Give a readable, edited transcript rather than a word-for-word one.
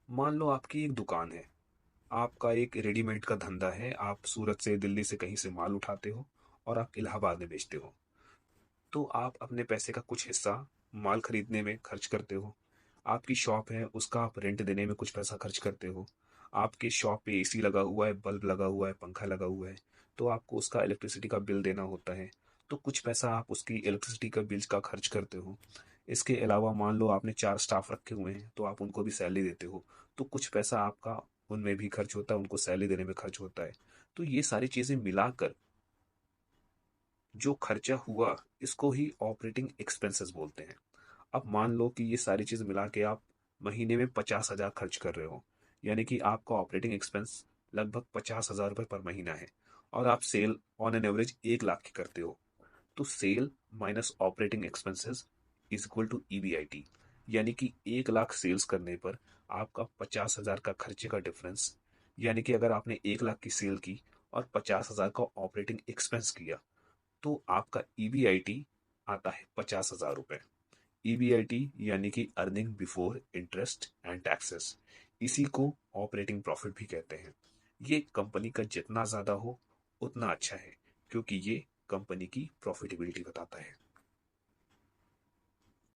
मान लो आपकी एक दुकान है। आपका एक रेडीमेड का धंधा है। आप सूरत से, दिल्ली से, कहीं से माल उठाते हो और आप इलाहाबाद में बेचते हो। तो आप अपने पैसे का कुछ हिस्सा माल खरीदने में खर्च करते हो। आपकी शॉप है, उसका आप रेंट देने में कुछ पैसा खर्च करते हो। आपके शॉप पे एसी लगा हुआ है, बल्ब लगा हुआ है, पंखा लगा हुआ है, तो आपको उसका इलेक्ट्रिसिटी का बिल देना होता है। तो कुछ पैसा आप उसकी इलेक्ट्रिसिटी का बिल का खर्च करते हो। इसके अलावा मान लो आपने 4 स्टाफ रखे हुए हैं, तो आप उनको भी सैलरी देते हो। तो कुछ पैसा आपका उनमें भी खर्च होता है, उनको सैलरी देने में खर्च होता है। तो ये सारी चीज़ें मिलाकर जो खर्चा हुआ, इसको ही ऑपरेटिंग एक्सपेंसेस बोलते हैं। अब मान लो कि ये सारी चीज़ मिला के आप महीने में 50,000 खर्च कर रहे हो, यानी कि आपका ऑपरेटिंग एक्सपेंस लगभग 50,000 रुपये पर महीना है। और आप sale on an average 1 lakh की करते हो। तो sale minus operating expenses is equal to EBIT। यानी कि 1 लाख सेल्स करने पर आपका 50,000 का खर्चे का डिफरेंस, यानी कि अगर आपने 1 लाख की सेल की और 50,000 का ऑपरेटिंग एक्सपेंस किया, तो आपका EBIT आता है 50,000 रुपये। EBIT यानी कि earning before interest and taxes. इसी को ऑपरेटिंग प्रॉफिट भी कहते हैं। ये कंपनी का जितना ज़्यादा हो उतना अच्छा है, क्योंकि ये कंपनी की प्रॉफिटेबिलिटी बताता है।